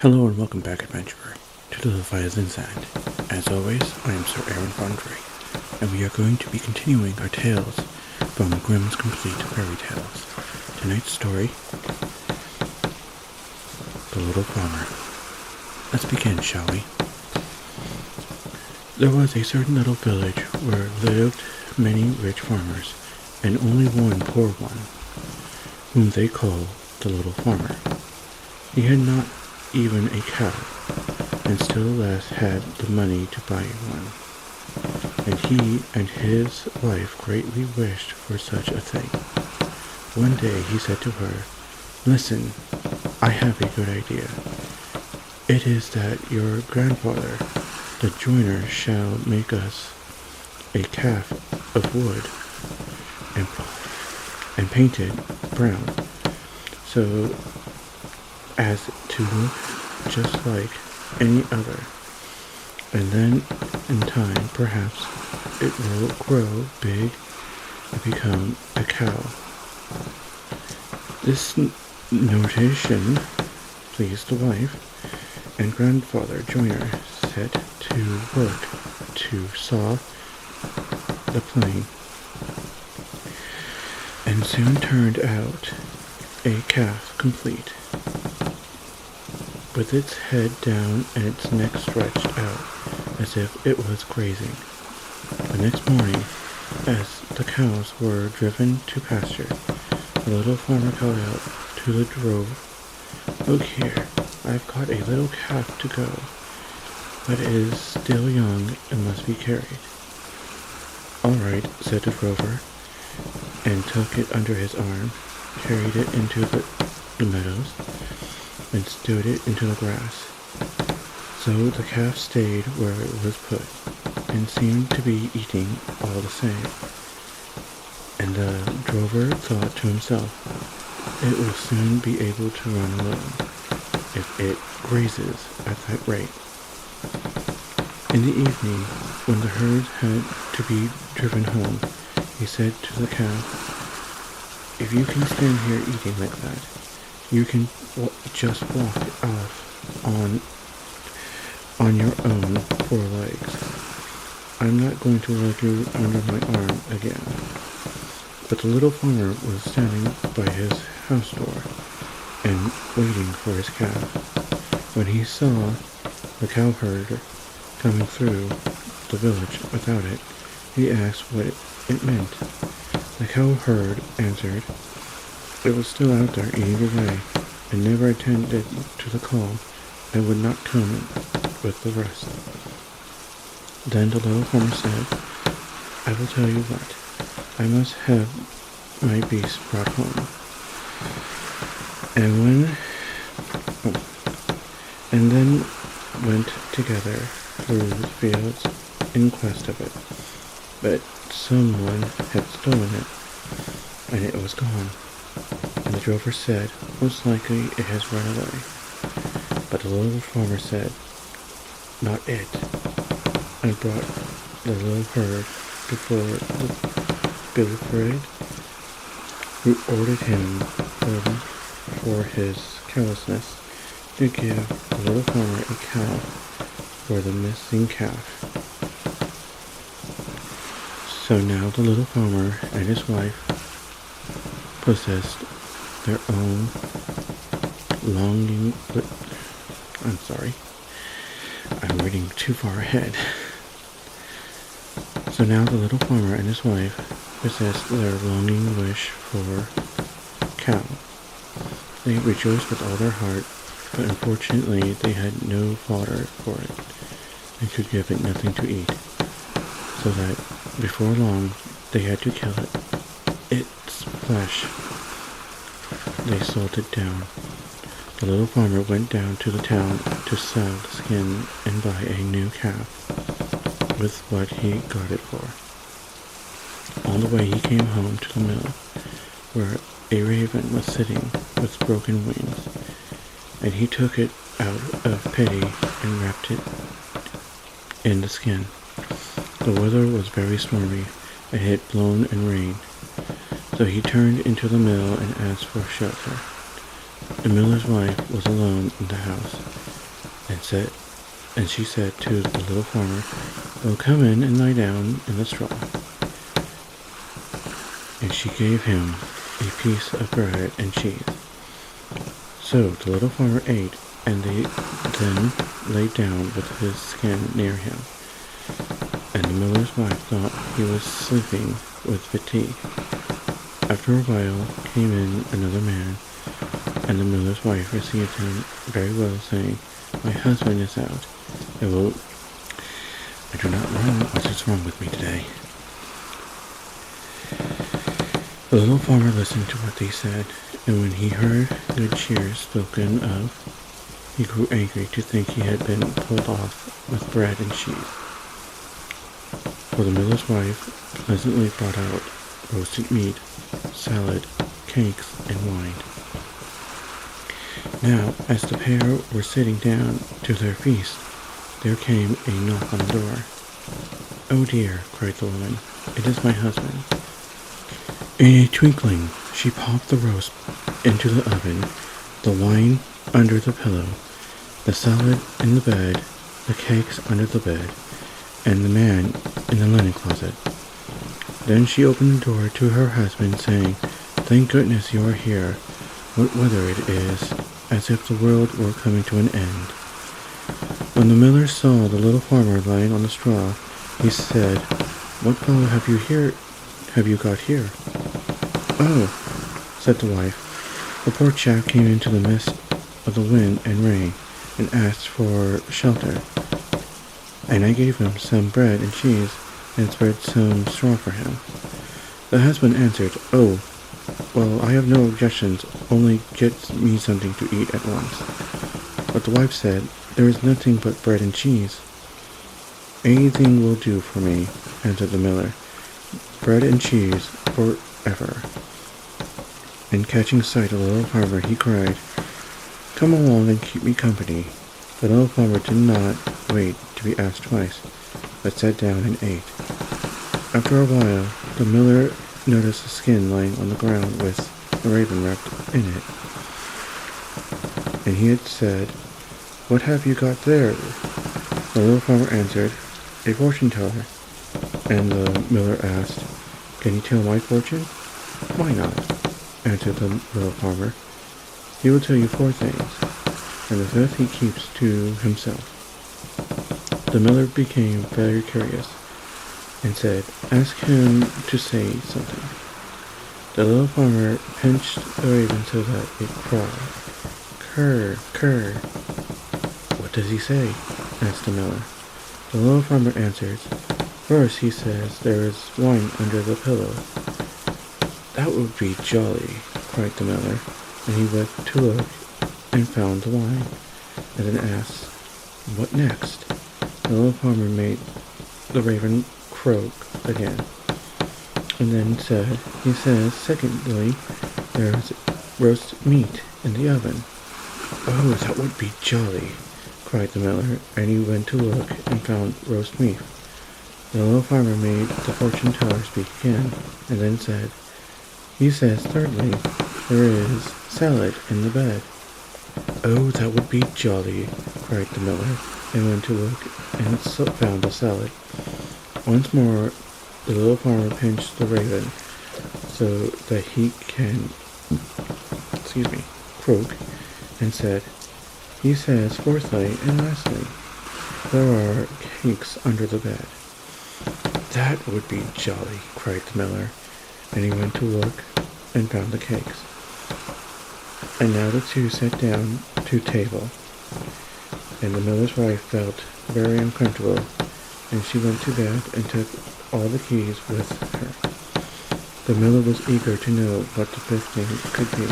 Hello and welcome back, adventurer, to the Fires in Sand. As always, I am Sir Aaron Fariy, and we are going to be continuing our tales from Grimm's Complete Fairy Tales. Tonight's story, The Little Farmer. Let's begin, shall we? There was a certain little village where lived many rich farmers, and only one poor one, whom they called the Little Farmer. He had not even a cow, and still less had the money to buy one, and he and his wife greatly wished for such a thing. One day he said to her, "Listen, I have a good idea. It is that your grandfather, the joiner, shall make us a calf of wood and paint it brown, so as to look just like any other, and then in time perhaps it will grow big and become a cow." This notation pleased the wife, and grandfather joiner set to work to saw the plane, and soon turned out a calf complete, with its head down and its neck stretched out as if it was grazing. The next morning, as the cows were driven to pasture, the little farmer called out to the drove, "Look here, I've got a little calf to go, but it is still young and must be carried." "All right," said the drover, and took it under his arm, carried it into the meadows, and stood it into the grass. So the calf stayed where it was put, and seemed to be eating all the same. And the drover thought to himself, "It will soon be able to run alone, if it grazes at that rate." In the evening, when the herd had to be driven home, he said to the calf, "If you can stand here eating like that, you can just walk off on your own four legs. I'm not going to lug you under my arm again." But the little farmer was standing by his house door and waiting for his calf. When he saw the cowherd coming through the village without it, he asked what it meant. The cowherd answered, "It was still out there eating away, and never attended to the call, and would not come with the rest." Then the little farmer said, "I will tell you what, I must have my beast brought home." And then went together through the fields in quest of it. But someone had stolen it, and it was gone. And the drover said, "Most likely it has run away." But the little farmer said, "Not it," and brought the little herd before the Bilfred, who ordered him for his carelessness to give the little farmer a cow for the missing calf. So now the little farmer and his wife possessed their own I'm reading too far ahead. So now the little farmer and his wife possessed their longing wish for cow. They rejoiced with all their heart, but unfortunately they had no fodder for it, and could give it nothing to eat, so that before long they had to kill it. Its flesh they salted down. The little farmer went down to the town to sell the skin and buy a new calf with what he got it for. On the way he came home to the mill, where a raven was sitting with broken wings, and he took it out of pity and wrapped it in the skin. The weather was very stormy, and it had blown and rained, so he turned into the mill and asked for shelter. The miller's wife was alone in the house, and she said to the little farmer, "Well, come in and lie down in the straw." And she gave him a piece of bread and cheese. So the little farmer ate, and they then lay down with his skin near him. And the miller's wife thought he was sleeping with fatigue. After a while came in another man, and the miller's wife received him very well, saying, "My husband is out. I do not know what is wrong with me today." The little farmer listened to what they said, and when he heard good cheer spoken of, he grew angry to think he had been pulled off with bread and cheese. For the miller's wife pleasantly brought out roasted meat, salad, cakes, and wine. Now, as the pair were sitting down to their feast, there came a knock on the door. "Oh dear," cried the woman, "it is my husband." In a twinkling, she popped the roast into the oven, the wine under the pillow, the salad in the bed, the cakes under the bed, and the man in the linen closet. Then she opened the door to her husband, saying, "Thank goodness you are here. What weather it is, as if the world were coming to an end." When the miller saw the little farmer lying on the straw, he said, "What fellow have you got here?" "Oh," said the wife, "the poor chap came into the midst of the wind and rain, and asked for shelter, and I gave him some bread and cheese, and spread some straw for him." The husband answered, "Oh, well, I have no objections, only get me something to eat at once." But the wife said, "There is nothing but bread and cheese." "Anything will do for me," answered the miller, "bread and cheese forever." And catching sight of the little farmer, he cried, "Come along and keep me company." The little farmer did not wait to be asked twice, but sat down and ate. After a while, the miller noticed a skin lying on the ground with a raven wrapped in it. And he had said, "What have you got there?" The little farmer answered, "A fortune teller." And the miller asked, "Can you tell my fortune?" "Why not?" answered the little farmer. "He will tell you 4 things, and the 5th he keeps to himself." The miller became very curious, and said, "Ask him to say something." The little farmer pinched the raven so that it cried, "Kurr, kurr." "What does he say?" asked the miller. The little farmer answered, "First he says there is wine under the pillow." "That would be jolly," cried the miller, and he went to look and found the wine, and then asked, "What next?" The little farmer made the raven croak again, and then said, "He says, secondly, there is roast meat in the oven." "Oh, that would be jolly," cried the miller, and he went to look and found roast meat. The little farmer made the fortune teller speak again, and then said, "He says, thirdly, there is salad in the bed." "Oh, that would be jolly," cried the miller, and went to look and found the salad. Once more, the little farmer pinched the raven so that he can, croak, and said, "He says, fourthly and lastly, there are cakes under the bed." "That would be jolly," cried the miller, and he went to look and found the cakes. And now the two sat down to table, and the miller's wife felt very uncomfortable, and she went to bed and took all the keys with her. The miller was eager to know what the 5th thing could be,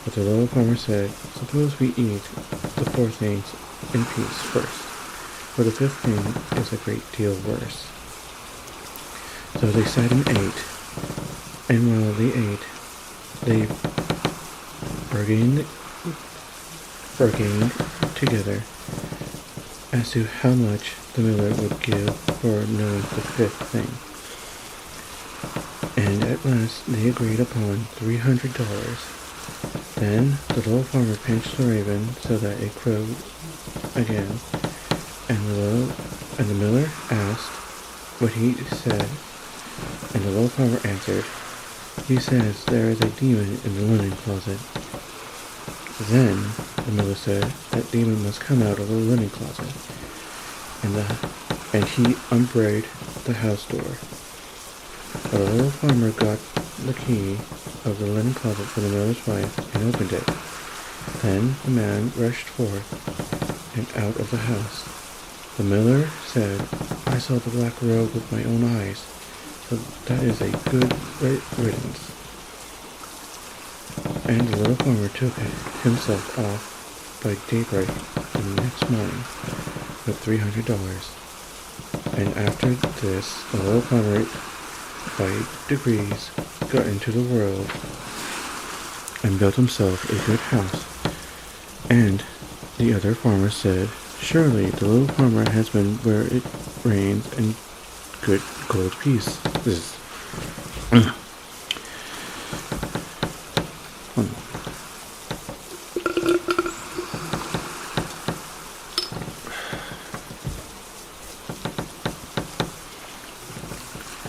but the little farmer said, "Suppose we eat the 4 things in peace first, for the 5th thing is a great deal worse." So they sat and ate, and while they ate, they bargained together as to how much the miller would give for knowing the 5th thing. And at last they agreed upon $300, Then the little farmer pinched the raven so that it crowed again, and the miller asked what he said, and the little farmer answered, "He says there is a demon in the linen closet." Then the miller said, "That demon must come out of the linen closet," and he unbarred the house door. But the little farmer got the key of the linen closet for the miller's wife and opened it. Then the man rushed forth and out of the house. The miller said, "I saw the black robe with my own eyes, so that is a good riddance." And the little farmer took himself off by daybreak the next morning with $300. And after this, the little farmer by degrees got into the world and built himself a good house. And the other farmers said, "Surely the little farmer has been where it rains and good gold pieces."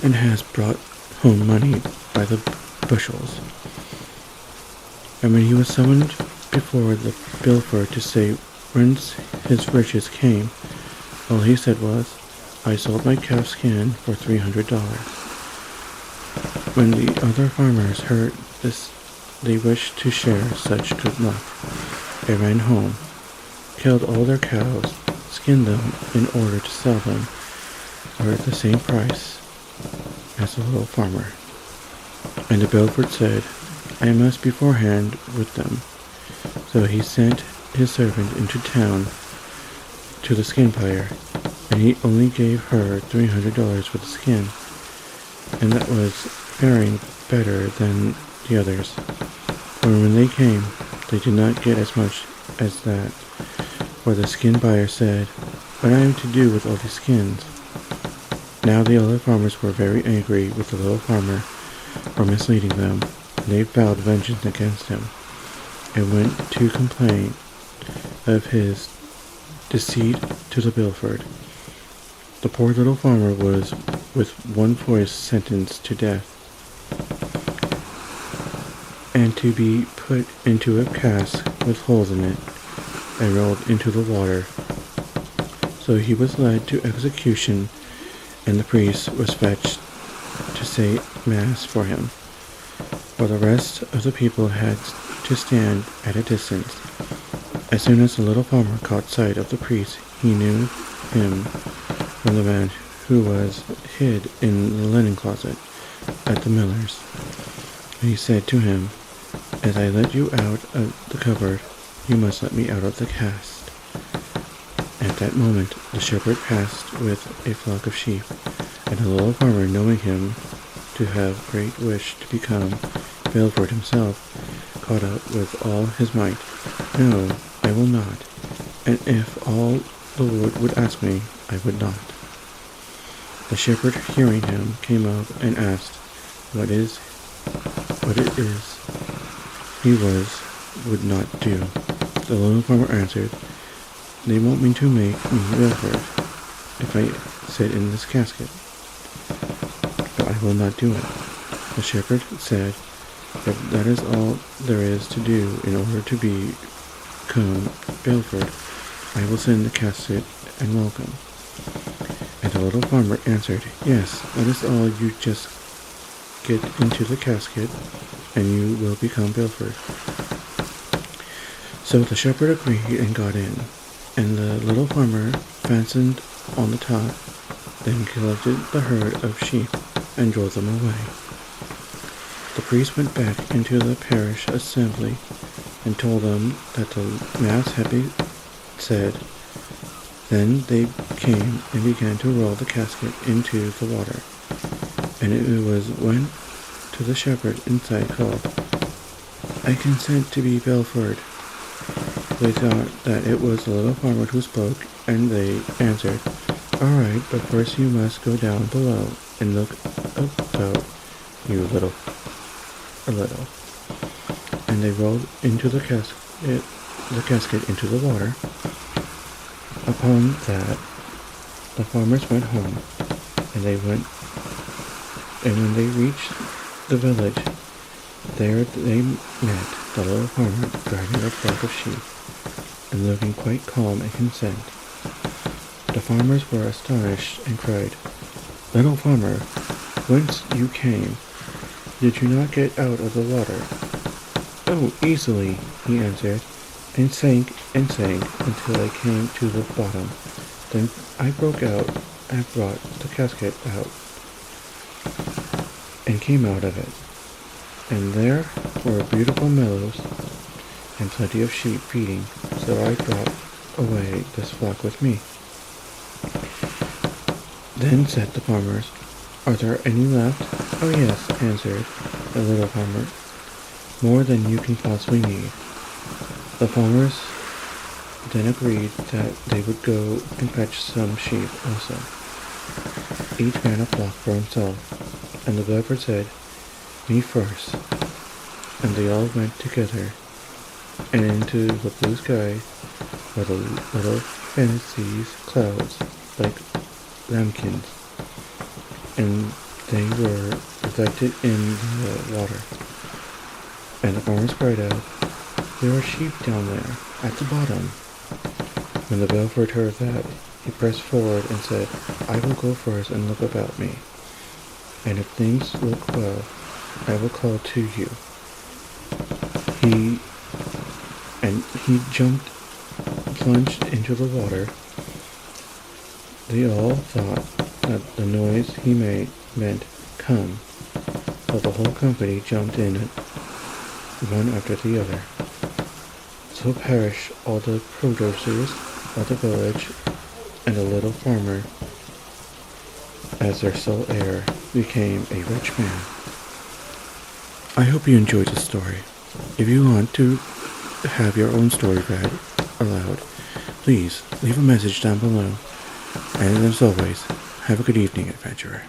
And has brought home money by the bushels. And when he was summoned before the pilfer to say whence his riches came, all he said was, "I sold my calf skin for $300. When the other farmers heard this, they wished to share such good luck. They ran home, killed all their cows, skinned them in order to sell them for the same price as the little farmer. And the Belford said, "I must beforehand with them." So he sent his servant into town to the skin buyer, and he only gave her $300 for the skin, and that was faring better than the others. For when they came, they did not get as much as that. For the skin buyer said, "What am I to do with all these skins?" Now the other farmers were very angry with the little farmer for misleading them, and they vowed vengeance against him, and went to complain of his deceit to the Bilford. The poor little farmer was with one voice sentenced to death, and to be put into a cask with holes in it, and rolled into the water. So he was led to execution, and the priest was fetched to say mass for him, while the rest of the people had to stand at a distance. As soon as the little farmer caught sight of the priest, he knew him from the man who was hid in the linen closet at the miller's. And he said to him, "As I let you out of the cupboard, you must let me out of the cask." At that moment the shepherd passed with a flock of sheep, and the little farmer, knowing him to have great wish to become Belford himself, caught up with all his might, "No, I will not, and if all the Lord would ask me, I would not." The shepherd, hearing him, came up and asked what it is he would not do. The little farmer answered, "They want me to make me Belford if I sit in this casket, but I will not do it." The shepherd said, "If that is all there is to do in order to become Belford, I will send the casket and welcome." And the little farmer answered, "Yes, that is all. You just get into the casket, and you will become Belford." So the shepherd agreed and got in, and the little farmer fastened on the top, then collected the herd of sheep and drove them away. The priest went back into the parish assembly and told them that the mass had been said. Then they came and began to roll the casket into the water, and it was when to the shepherd inside called, "I consent to be Belford." They thought that it was the little farmer who spoke, and they answered, "All right, but first you must go down below and look about you a little." And and they rolled into the casket into the water. Upon that, the farmers went home, and when they reached the village, there they met the little farmer driving a flock of sheep, and looking quite calm and content. The farmers were astonished and cried, "Little farmer, whence you came? Did you not get out of the water?" "Oh, easily," he answered, and sank until I came to the bottom. Then I broke out and brought the casket out and came out of it. And there were beautiful meadows and plenty of sheep feeding, so I brought away this flock with me. Then said the farmers, "Are there any left?" "Oh yes," answered the little farmer, "more than you can possibly need." The farmers then agreed that they would go and fetch some sheep also. Each man a flock for himself, and the blackbird said, "Me first." And they all went together, and into the blue sky were the little fancies clouds like lambkins, and they were reflected in the water. And the farmers cried out, "There are sheep down there, at the bottom." When the blackbird heard that, he pressed forward and said, "I will go first and look about me, and if things look well, I will call to you." He plunged into the water. They all thought that the noise he made meant "come," so the whole company jumped in it, one after the other. So perished all the producers of the village, and the little farmer, as their sole heir, became a rich man. I hope you enjoyed the story. If you want to have your own story read aloud, please leave a message down below. And as always, have a good evening, adventurer.